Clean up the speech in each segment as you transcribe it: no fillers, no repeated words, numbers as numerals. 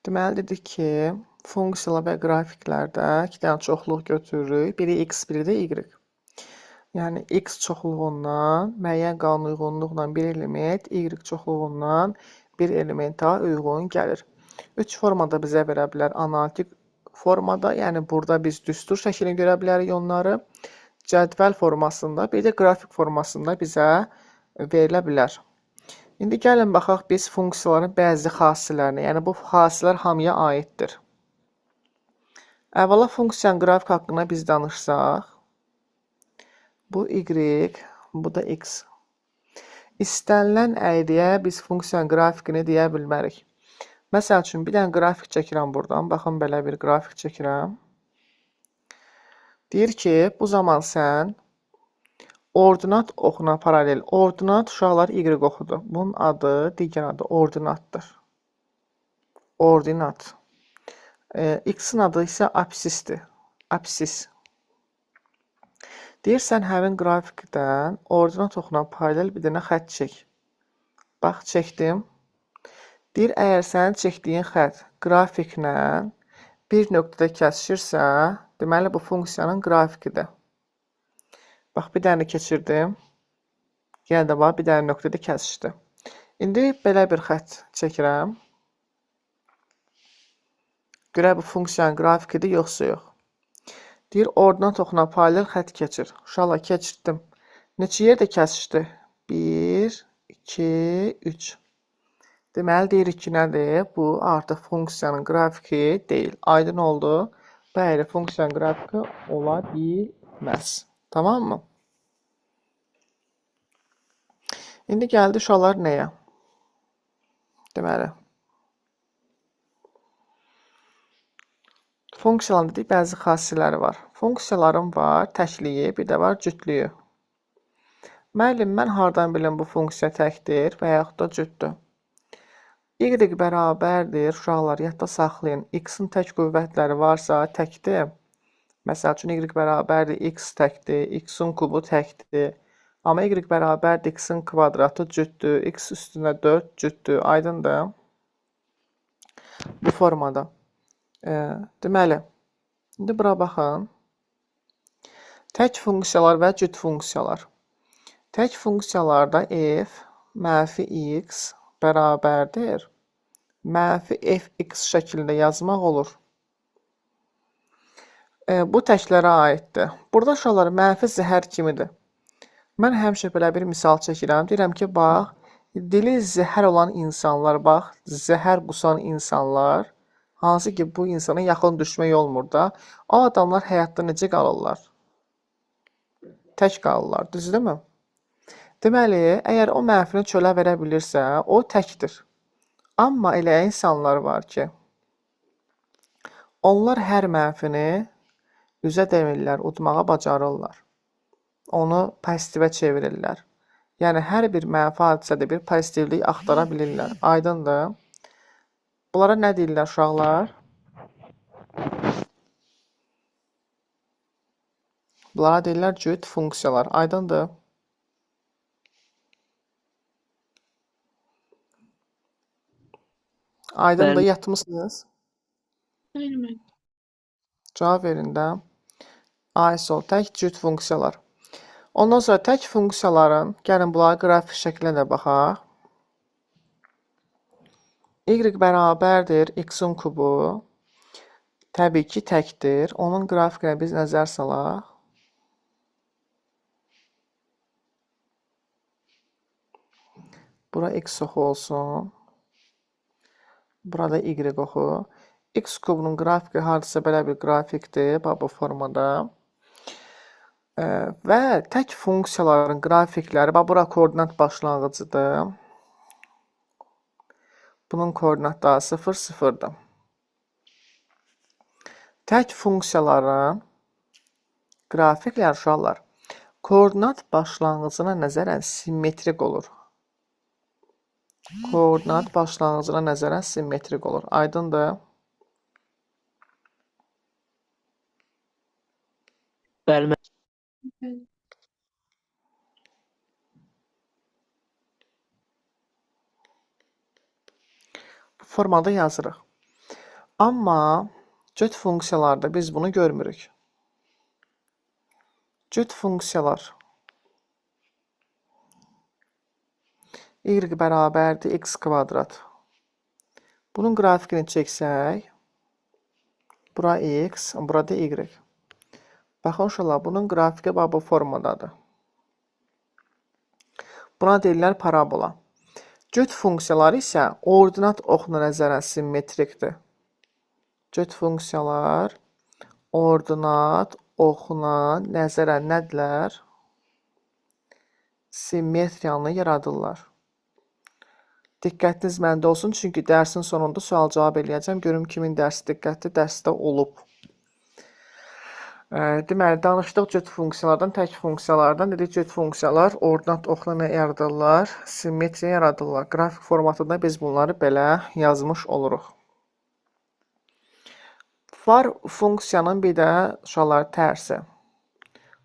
Deməli dedik ki, funksiyalar və qrafiklərdə iki dənə çoxluq götürürük. Biri x, biri də y. Yəni x çoxluğundan müəyyən qanun uyğunluqla bir element, y çoxluğundan bir elementə uyğun gəlir. Üç formada bizə verə bilər. Analitik formada, yəni burada biz düstur şəklini görə bilərik onları. Cədvəl formasında, bir də qrafik formasında bizə verilə bilər. İndi gəlin baxaq biz funksiyaların bəzi xassələrinə. Yəni bu xassələr hamıya aiddir. Əvvəla funksiyanın qrafik haqqında biz danışsaq, bu y, bu da x. İstənilən əyriyə biz funksiyanın qrafikini deyə bilmərik. Məsəl üçün, bir dənə qrafik çəkirəm buradan. Baxın, belə bir qrafik çəkirəm. Deyir ki, bu zaman sən ordinat oxuna paralel. Ordinat uşaqlar y oxudur. Bunun adı, digər adı ordinatdır. Ordinat. X-in adı isə absisdir. Absis. Deyirsən, həmin qrafikdən ordinat oxuna paralel bir dənə xətt çək. Bax, çəkdim. Deyir, əgər sənin çəkdiyin xətt qrafiklə bir nöqtədə kəsişirsə, deməli bu funksiyanın qrafikidir. Bax, bir dənə keçirdim. Yenə də var, bir dənə nöqtədə kəsişdi. İndi belə bir xətt çəkirəm. Görə bu funksiyanın qrafikidir, yoxsa yox. Deyir, ordinat oxuna paralel xətt keçir. Uşaqlar, keçirdim. Neçə yerdə kəsişdi? 1, 2, 3. Deməli, deyirik ki, nədir? Bu artıq funksiyanın qrafiki deyil. Aydın oldu. Bəli, funksiyanın qrafiki ola bilməz. Tamam mı? İndi gəldi uşaqlar nəyə? Deməli, funksiyaların dedik, bəzi xassələri var. Funksiyaların var təkliyi, bir də var cütlüyü. Müəllim, mən hardan bilim bu funksiya təkdir və yaxud da cütdür? Y bərabərdir, uşaqlar, yadda saxlayın. X-in tək qüvvətləri varsa təkdir. Məsəl üçün, y bərabərdir, x təkdir, x-in kubu təkdir. Amma y bərabərdir, x-in kvadratı cütdür, x üstünə 4 cütdür. Aydındır. Bu formada. Deməli, indi bura baxın. Tək funksiyalar və cüt funksiyalar. Tək funksiyalarda f mənfi x bərabərdir. Mənfi fx şəklində yazmaq olur. Bu təklərə aiddir. Burada uşaqlar mənfi zəhər kimidir. Mən həmişə belə bir misal çəkirəm. Deyirəm ki, bax, dili zəhər olan insanlar, bax, zəhər qusan insanlar, hansı ki, bu insana yaxın düşmək olmur da, o adamlar həyatda necə qalırlar? Tək qalırlar, düzdürmü? Deməli, əgər o mənfini çölə verə bilirsə, o təkdir. Amma elə insanlar var ki, onlar hər mənfini üzə demirlər, udmağa bacarırlar. Onu pozitivə çevirirlər. Yəni, hər bir mənfi hadisədə bir pozitivlik axtara bilirlər. Aydındır. Bunlara nə deyirlər uşaqlar? Bunlara deyirlər cüt funksiyalar. Aydındır. Aydındır, yatmışsınız? Bilmem. Cavab verin də. Aysol, tək cüt funksiyalar. Ondan sonra tək funksiyaların, gəlin bunlara qrafik şəklinə də baxaq. Y bərabərdir, x-in kubu. Təbii ki, təkdir. Onun qrafikinə biz nəzər salaq. Bura x oxu olsun. Burada y oxu. X kubunun qrafiki hardasa belə bir qrafikdir, bu formada. Və tək funksiyaların qrafikləri, bura koordinat başlanğıcıdır. Bunun koordinatları 0, 0-dır. Tək funksiyaların qrafiklər uşaqlar koordinat başlanğıcına nəzərən simmetrik olur. Koordinat başlanğıcına nəzərən simmetrik olur. Aydındır. Bəli. Bu formada yazırıq. Amma cüt funksiyalarda biz bunu görmürük. Cüt funksiyalar y bərabərdir x kvadrat. Bunun qrafikini çəksək, bura x, burada y. Baxın uşaqlar, bunun qrafiki bu formadadır. Buna deyirlər parabola. Cüt funksiyalar isə ordinat oxuna nəzərən simmetrikdir. Cüt funksiyalar ordinat oxuna nəzərən nədirlər? Simmetriyanı yaradırlar. Diqqətiniz məndə olsun, çünki dərsin sonunda sual cavab eləyəcəm. Görüm kimin dərsi diqqətli dərsdə olub. Deməli, danışdıq cüt funksiyalardan, tək funksiyalardan. Dedik, cüt funksiyalar ordinat oxuna yaradırlar, simmetriya yaradırlar. Qrafik formatında biz bunları belə yazmış oluruq. Var funksiyanın bir də uşaqlar tərsi.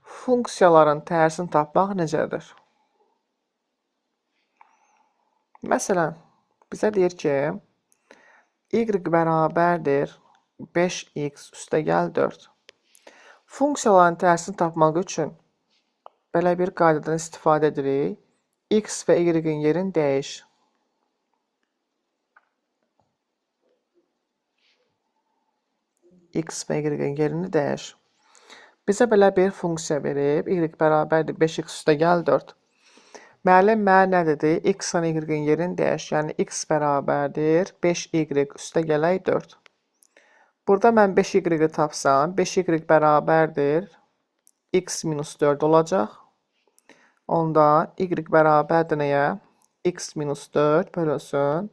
Funksiyaların tərsini tapmaq necədir? Məsələn, bizə deyir ki, y bərabərdir 5x üstəgəl 4. Funksiyaların tərsini tapmaq üçün belə bir qaydadan istifadə edirik. X və y-in yerini dəyiş. X və y-in yerini dəyiş. Bizə belə bir funksiya verib, y bərabərdir 5x üstəgəl 4. Müəllim mənə nə dedi? X və y-in yerini dəyiş. Yəni, x bərabərdir 5y üstəgələk 4. Burada mən 5y tapsam, 5y bərabərdir x minus 4 olacaq. Onda y bərabərdir nəyə? X minus 4 bölünsün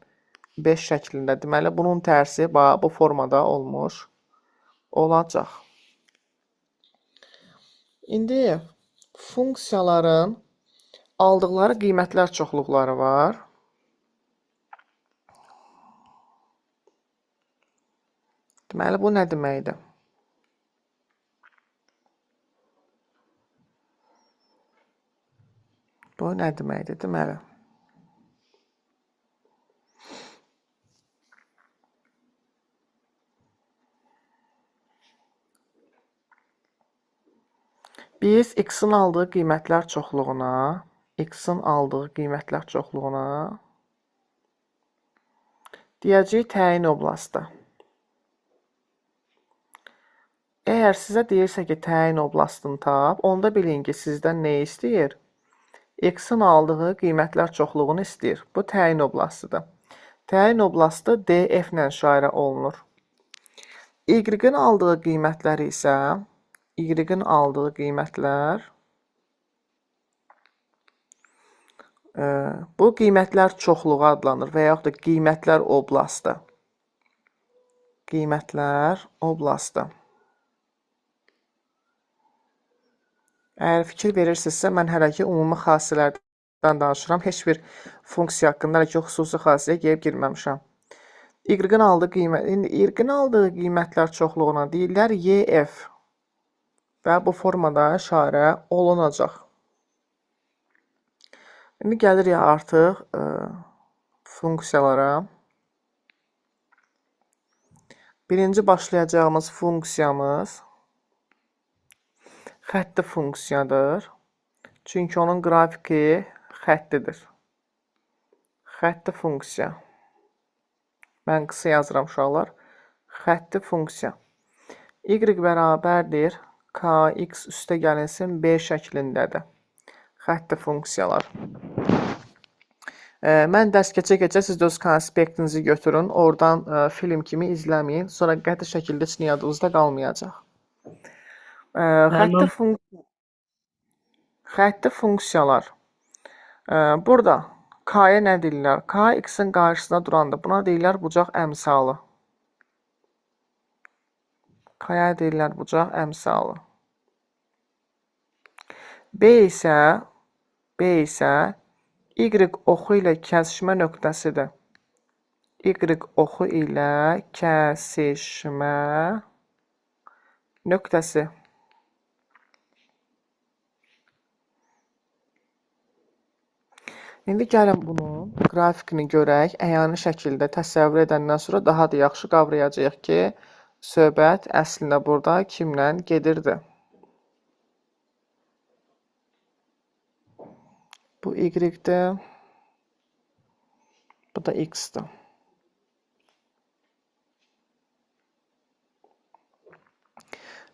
5 şəklində. Deməli, bunun tərsi bu formada olmuş olacaq. İndi funksiyaların aldıqları qiymətlər çoxluqları var. Deməli, bu nə deməkdir? Bu nə deməkdir? Deməli, biz x-in aldığı qiymətlər çoxluğuna deyəcəyik təyin oblastı. Əgər sizə deyirsə ki, təyin oblastını tap, onda bilin ki, sizdən nə istəyir? X-in aldığı qiymətlər çoxluğunu istəyir. Bu təyin oblastıdır. Təyin oblastı DF ilə işarə olunur. Y-in aldığı qiymətlər isə bu qiymətlər çoxluğu adlanır və yaxud da qiymətlər oblastı. Əgər fikir verirsinizsə, mən hələ ki, ümumi xassələrdən danışıram. Heç bir funksiya haqqında hələ ki, xüsusi xassəyə gəlib girməmişəm. Y-in aldığı qiymətlər çoxluğuna deyirlər YF və bu formada işarə olunacaq. İndi gəlirik artıq funksiyalara. Birinci başlayacağımız funksiyamız xətti funksiyadır. Çünki onun qrafiki xəttidir. Xətti funksiya. Mən qısa yazıram uşaqlar. Xətti funksiya. Y bərabərdir kx üstə gəlinsin b şəklindədir. Xətti funksiyalar. Mən dərs keçə-keçə siz də öz konspektinizi götürün. Oradan film kimi izləməyin. Sonra qəti şəkildə heç nə yadınızda qalmayacaq. Xətti funksiyalar. Burada k-yə nə deyirlər? K x-in qarşısında durandır. Buna deyirlər bucaq əmsalı. K-yə deyirlər bucaq əmsalı. B isə Y oxu ilə kəsişmə nöqtəsidir. Y oxu ilə kəsişmə nöqtəsi. İndi gəlin bunun Qrafikini görək, əyani şəkildə təsəvvür edəndən sonra daha da yaxşı qavrayacağıq ki, söhbət əslində burada kimlə gedirdi. Bu Y-dir, bu da X-dir.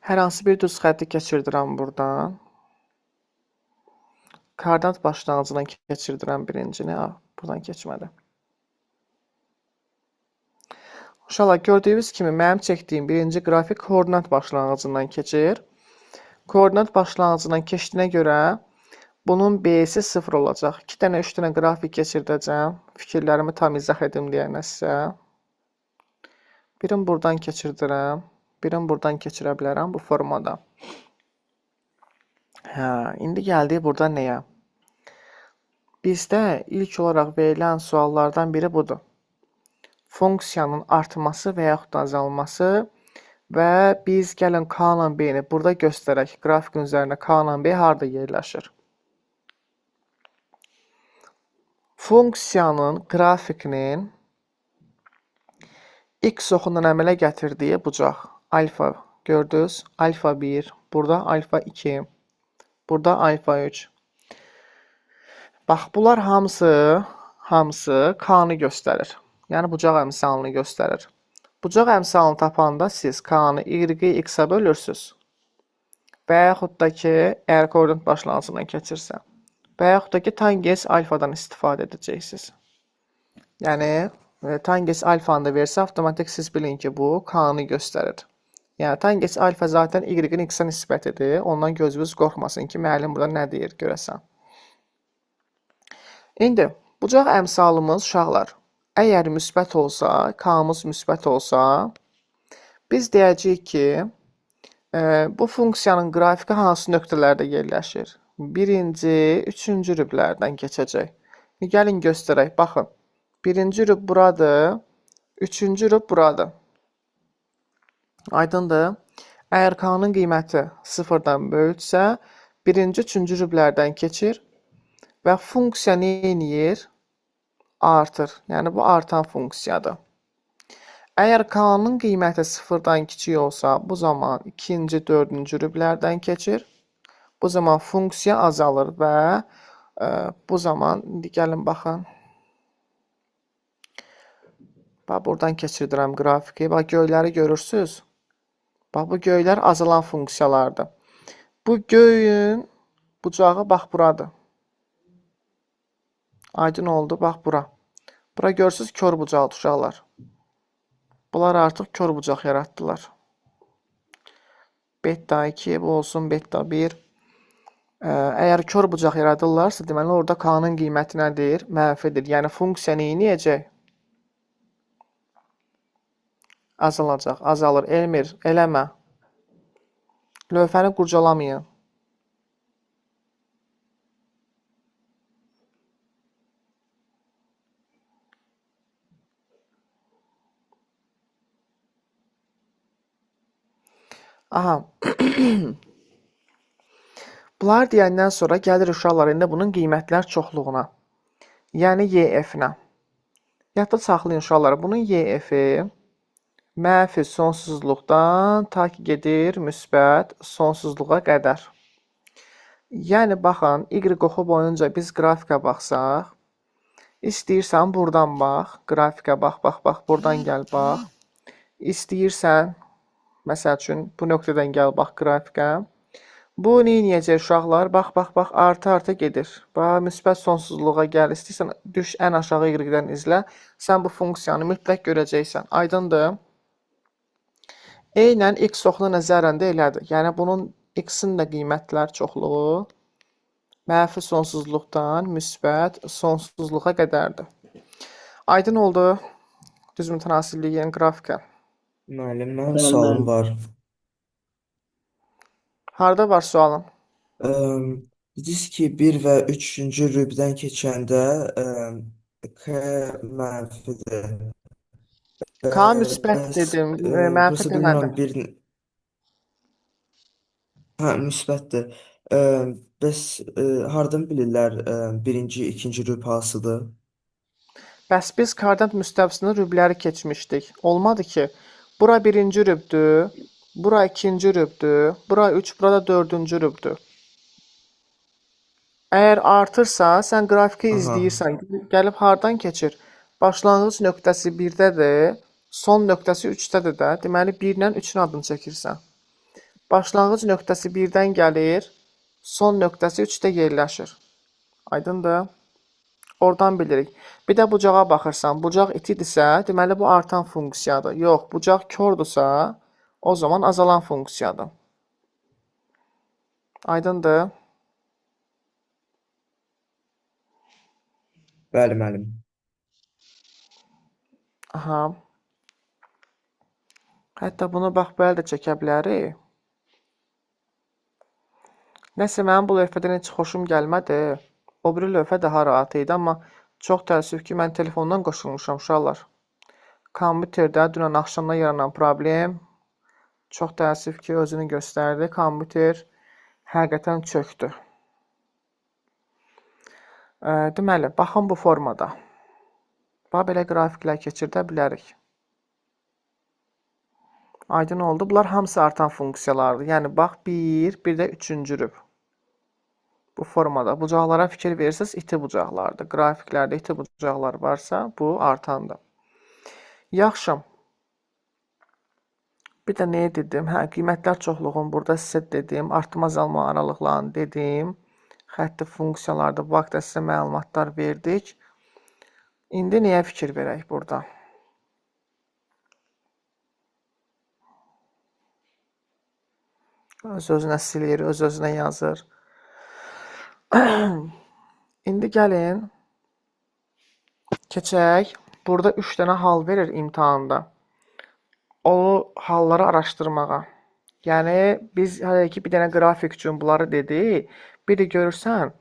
Hər hansı bir düz xətti keçirdirəm buradan. Koordinat başlanğıcından keçirdirəm birincini. Buradan keçmədi. Uşaqlar, gördüyünüz kimi mənim çəkdiyim birinci qrafik koordinat başlanğıcından keçir. Koordinat başlanğıcından keçdiyinə görə bunun B-si 0 olacaq. 2 dənə, 3 dənə qrafik keçirdəcəm. Fikirlərimi tam izah edim deyənə sizə. Birini buradan keçirdirəm. Birini buradan keçirə bilərəm bu formada. İndi gəldik burada nəyə? Bizdə ilk olaraq verilən suallardan biri budur. Funksiyanın artması və yaxud da azalması və biz gəlin K-la B-ni burada göstərək. Qrafikin üzərində K-la B harada yerləşir? Funksiyanın qrafikinin X oxundan əmələ gətirdiyi bucaq. Alfa gördünüz? Alfa 1, burada alfa 2, burada alfa 3. Bax, bunlar hamısı K-nı göstərir. Yəni, bucaq əmsalını göstərir. Bucaq əmsalını tapanda siz K-nı Y-i X-a bölürsünüz. Və yaxud da ki, əgər koordinat başlanğıcından keçirsə. Və yaxud da ki, tangens alfadan istifadə edəcəksiniz. Yəni, tangens alfanı da versə, avtomatik siz bilin ki, bu K-nı göstərir. Yəni, tangens alfa zaten Y-in X-a nisbətidir. Ondan gözünüz qorxmasın ki, müəllim burada nə deyir, görəsən. İndi, bucaq əmsalımız uşaqlar, əgər müsbət olsa, K-mız müsbət olsa, biz deyəcəyik ki, bu funksiyanın qrafiki hansı nöqtələrdə yerləşir? Birinci, üçüncü rüblərdən keçəcək. Gəlin göstərək, baxın. Birinci rüb buradır, üçüncü rüb buradır. Aydındır. Əgər K-nın qiyməti 0-dan böyüksə, birinci, üçüncü rüblərdən keçir və funksiya nə edir? Artır. Yəni, bu artan funksiyadır. Əgər K-nın qiyməti 0-dan kiçik olsa, bu zaman ikinci, dördüncü rüblərdən keçir. Bu zaman funksiya azalır və bu zaman, indi gəlin baxın. Bax, buradan keçirdirəm qrafiki. Bax, göyləri görürsünüz. Bax, bu göylər azalan funksiyalardır. Bu göyün bucağı bax buradır. Aydın oldu, bax bura. Bura görürsünüz, kör bucaqdır uşaqlar. Bunlar artıq kör bucaq yaratdılar. Beta 2, bu olsun beta 1. Əgər kör bucaq yaradırlarsa, deməli, orada K-nın qiyməti nədir? Mənfidir. Yəni, funksiya neyəcək? Azalacaq, azalır. Elmir, eləmə. Lövhəni qurcalamayın. Aha. Bunlar deyəndən sonra gəlir uşaqlar indi bunun qiymətlər çoxluğuna. Yəni YF-nə. Yadda saxlayın uşaqlar. Bunun YF-i mənfi sonsuzluqdan ta ki gedir müsbət sonsuzluğa qədər. Yəni baxın, Y oxu boyunca biz qrafikə baxsaq, istəyirsən buradan bax, qrafikə bax, buradan gəl bax. İstəyirsən, məsəl üçün, bu nöqtədən gəl bax qrafikə. Bu neyəcək uşaqlar? Bax, artı gedir. Bax, müsbət sonsuzluğa gəl. İstəyirsən, düş ən aşağı Y-dən izlə. Sən bu funksiyanı mütləq görəcəksən. Aydındır. Eynən X oxuna nəzərən də elədir. Yəni, bunun X-in də qiymətlər çoxluğu mənfi sonsuzluqdan müsbət sonsuzluğa qədərdir. Aydın oldu. Düz mütənasibliyin qrafikə. Müəllim, mənim sualım var. Harada var sualın? Dediniz ki, 1 və 3-cü rübdən keçəndə K mənfidir. K müsbət dedim, mənfi demədim. Müsbətdir. Bəs hardan bilirlər birinci, ikinci rüb hansıdır? Bəs biz koordinat müstəvisinin rübləri keçmişdik. Olmadı ki, bura birinci rübdür, bura ikinci rübdür, bura 3, bura da dördüncü rübdür. Əgər artırsa, sən qrafiki Aha. izləyirsən, gəlib hardan keçir? Başlanğıc nöqtəsi 1-dədir, son nöqtəsi 3-dədir də. Deməli 1 ilə 3-ün adını çəkirsən. Başlanğıc nöqtəsi 1-dən gəlir, son nöqtəsi 3-də yerləşir. Aydındır? Oradan bilirik. Bir də bucağa baxırsan, bucaq itidirsə, deməli bu artan funksiyadır. Yox, bucaq kördürsə, o zaman azalan funksiyadır. Aydındır? Bəli, müəllim. Aha. Hətta bunu bax belə də çəkə bilərik. Nəsə mənim bu lövhədən heç xoşum gəlmədi. O biri lövhə daha rahat idi, amma çox təəssüf ki, mən telefondan qoşulmuşam uşaqlar. Kompüterdə dünən axşamdan yaranan problem çox təəssüf ki, özünü göstərdi. Kompüter həqiqətən çökdü. Deməli, baxın bu formada. Bax belə qrafiklər keçirdə bilərik. Aydın oldu. Bunlar hamısı artan funksiyalardır. Yəni, bax 1, bir də 3-cü rüb. Bu formada bucaqlara fikir verirsiniz, iti bucaqlardır. Qrafiklərdə iti bucaqlar varsa, bu artandır. Yaxşı. Bir də nəyə dedim? Hə, qiymətlər çoxluğun burada sizə dedim. Artım azalma aralıqlarını dedim. Xətti funksiyalarda bu haqda sizə məlumatlar verdik. İndi nəyə fikir verək burada? Öz-özünə silir, öz-özünə yazır. İndi gəlin, keçək. Burada 3 dənə hal verir imtahanda. O halları araşdırmağa. Yəni, biz hələ ki, bir dənə qrafik üçün bunları dedik. Bir də görürsən,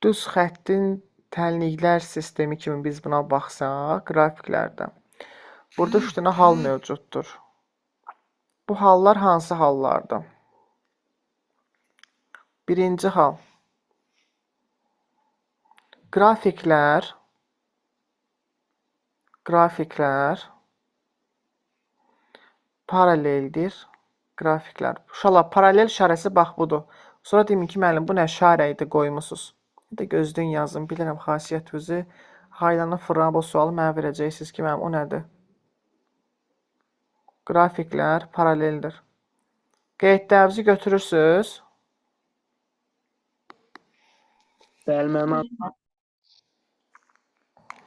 düz xəttin tənliklər sistemi kimi biz buna baxsaq, qrafiklərdə. Burada 3 dənə hal mövcuddur. Bu hallar hansı hallardır? Birinci hal. Qrafiklər paraleldir. Qrafiklər. Uşaqlar, paralel işarəsi bax budur. Sonra deyin ki, müəllim, bu nə işarə idi qoymusunuz? Bir də gözlüyün yazın. Bilirəm, xasiyyətinizi haylanı fırlanıb o sualı mənə verəcəksiniz ki, mənim o nədir? Qrafiklər paraleldir. Qeydlərinizi götürürsünüz. Bəli, mənim.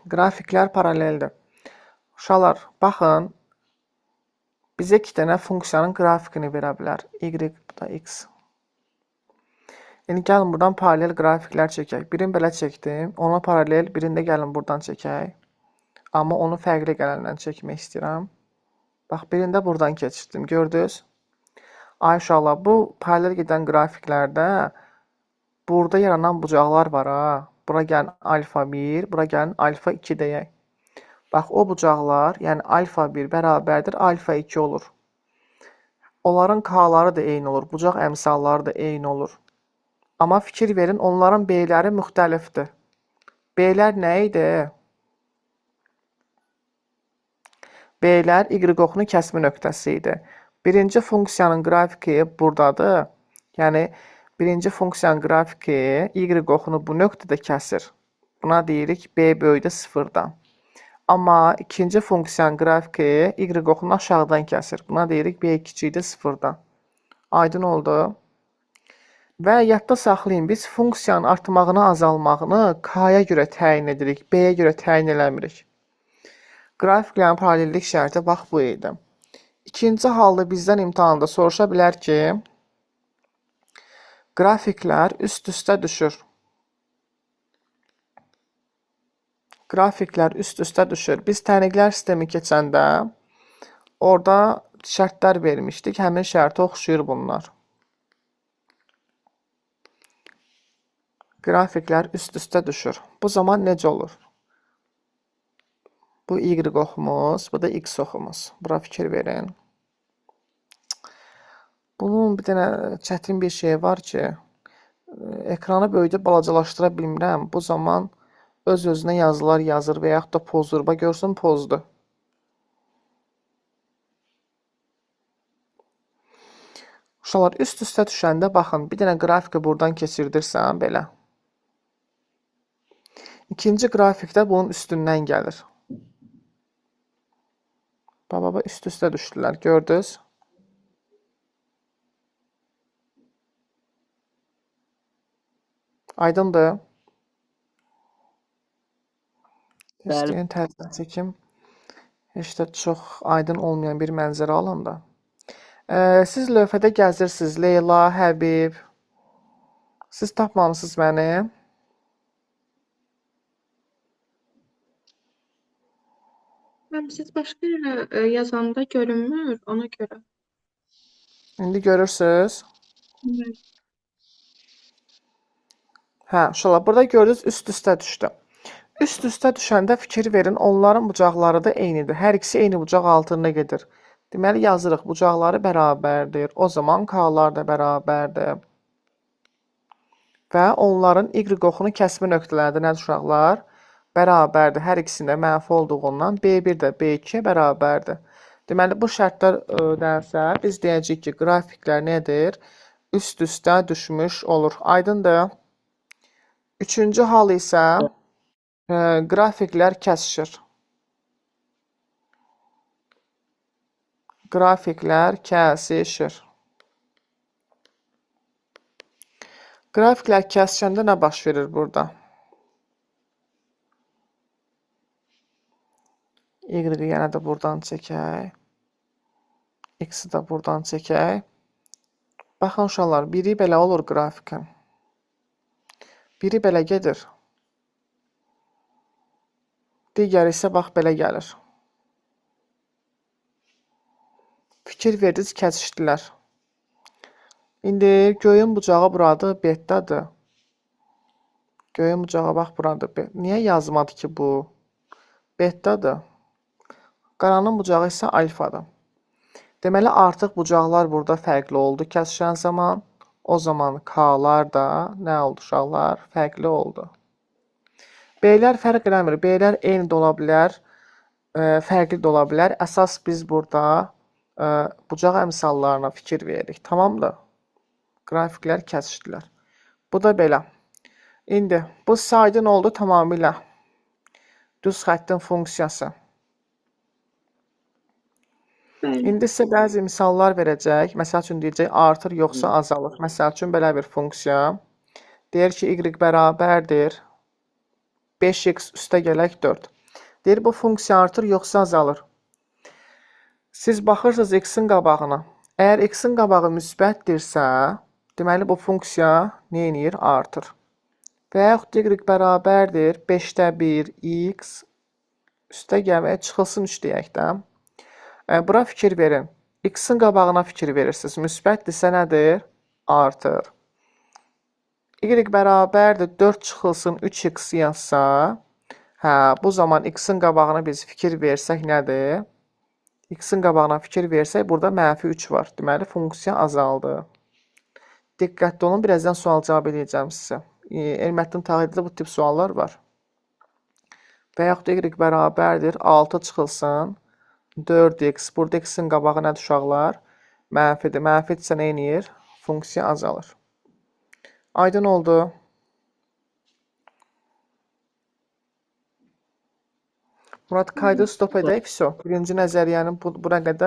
Qrafiklər paraleldir. Uşaqlar, baxın. Bizə 2 dənə funksiyanın qrafikini verə bilər. Y, bu da x. Yəni, gəlin buradan paralel qrafiklər çəkək. Birini belə çəkdim. Ona paralel, birini də gəlin buradan çəkək. Amma onu fərqli qələmdən çəkmək istəyirəm. Bax, birini də buradan keçirdim. Gördünüz? Ay uşaqlar, bu paralel gedən qrafiklərdə burada yaranan bucaqlar var ha. Bura gəlin alfa 1, bura gəlin alfa 2 deyək. Bax, o bucaqlar, yəni alfa 1 bərabərdir, alfa 2 olur. Onların k-ları da eyni olur, bucaq əmsalları da eyni olur. Amma fikir verin, onların b-ləri müxtəlifdir. B-lər nə idi? B-lər y-oxunun kəsmi nöqtəsi idi. Birinci funksiyanın qrafiki buradadır. Yəni, birinci funksiyanın qrafiki y-oxunu bu nöqtədə kəsir. Buna deyirik b böyüdü 0-dan. Amma ikinci funksiyanın qrafiki y-oxunu aşağıdan kəsir. Buna deyirik b kiçikdir 0-dan. Aydın oldu. Və yadda saxlayın, biz funksiyanın artmağını, azalmağını k-ya görə təyin edirik, b-yə görə təyin eləmirik. Qrafiklərin paralellik şərti bax bu idi. İkinci halda bizdən imtahanda soruşa bilər ki, qrafiklər üst-üstə düşür. Qrafiklər üst-üstə düşür. Biz təniqlər sistemi keçəndə orada şərtlər vermişdik. Həmin şərtə oxşuyur bunlar. Qrafiklər üst-üstə düşür. Bu zaman necə olur? Bu y-oxumuz, bu da x-oxumuz. Bura fikir verin. Bunun bir dənə çətin bir şey var ki, ekranı böyüdüb balacalaşdıra bilmirəm. Bu zaman öz-özünə yazılar yazır və yaxud da pozdur. Bax görsün pozdu. Uşaqlar üst-üstə düşəndə baxın, bir dənə qrafiki buradan keçirdirsən belə. İkinci qrafikdə bunun üstündən gəlir. Baba üst-üstə düşdülər, gördünüz? Aydındır? Bəli. İstəyən tərəfdən çəkim. Heç də çox aydın olmayan bir mənzərə alanda. Siz lövhədə gəzirsiniz, Leyla, Həbib. Siz tapmamısınız məni. Siz başqa yerə yazanda görünmür, ona görə. İndi görürsünüz. Evet. Hə, uşaqlar, burada gördünüz üst-üstə düşdü. Üst-üstə düşəndə fikir verin, onların bucaqları da eynidir. Hər ikisi eyni bucaq altına gedir. Deməli, yazırıq, bucaqları bərabərdir. O zaman K-lar da bərabərdir. Və onların Y oxunun kəsimi nöqtələrdir, nədir uşaqlar? Bərabərdir. Hər ikisində mənfi olduğundan B1 də B2-yə bərabərdir. Deməli, bu şərtlər dərsə biz deyəcəyik ki, qrafiklər nədir? Üst-üstə düşmüş olur. Aydındır. Üçüncü hal isə qrafiklər kəsişir. Qrafiklər kəsişir. Qrafiklər kəsişəndə nə baş verir burada? Y-i yenə də buradan çəkək. X-i də buradan çəkək. Baxın uşaqlar, biri belə olur qrafikin. Biri belə gedir. Digəri isə bax belə gəlir. Fikir verdiniz, kəsişdilər. İndi göyün bucağı buradır, betdadır. Göyün bucağı bax buradır. Niyə yazmadı ki bu? Betdadır. Qaranın bucağı isə alfadır. Deməli, artıq bucaqlar burada fərqli oldu kəsişən zaman. O zaman K-lar da nə oldu uşaqlar? Fərqli oldu. B-lər fərq eləmir. B-lər eyni də ola bilər, fərqli də ola bilər. Əsas biz burada bucaq əmsallarına fikir veririk. Tamamdır? Qrafiklər kəsişdilər. Bu da belə. İndi bu saydın oldu tamamilə. Düz xəttin funksiyası. Bəli. İndi sizə bəzi misallar verəcək. Məsəl üçün deyəcək artır yoxsa azalır. Məsəl üçün belə bir funksiya. Deyir ki, y bərabərdir 5x üstə gələk 4. Deyir bu funksiya artır yoxsa azalır. Siz baxırsınız x-in qabağına. Əgər x-in qabağı müsbətdirsə, deməli bu funksiya nə edir? Artır. Və yaxud y bərabərdir 5-də 1 x üstə gələk çıxılsın 3 deyək də. Bura fikir verin. X-in qabağına fikir verirsiniz. Müsbətdirsə nədir? Artır. Y bərabərdir 4 çıxılsın 3x yazsa, bu zaman x-in qabağına biz fikir versək nədir? X-in qabağına fikir versək, burada mənfi 3 var. Deməli, funksiya azaldı. Diqqətli olun, birazdan sual cavab edəcəm sizə. Elməttin taxilində bu tip suallar var. Və yaxud y bərabərdir 6 çıxılsın 4x. Burada x-in qabağı nədir uşaqlar? Mənfidir. Mənfidirsə nə edir? Funksiya azalır. Aydın oldu. Murad, kaydı stop edək. Birinci nəzəriyyənin buna qədər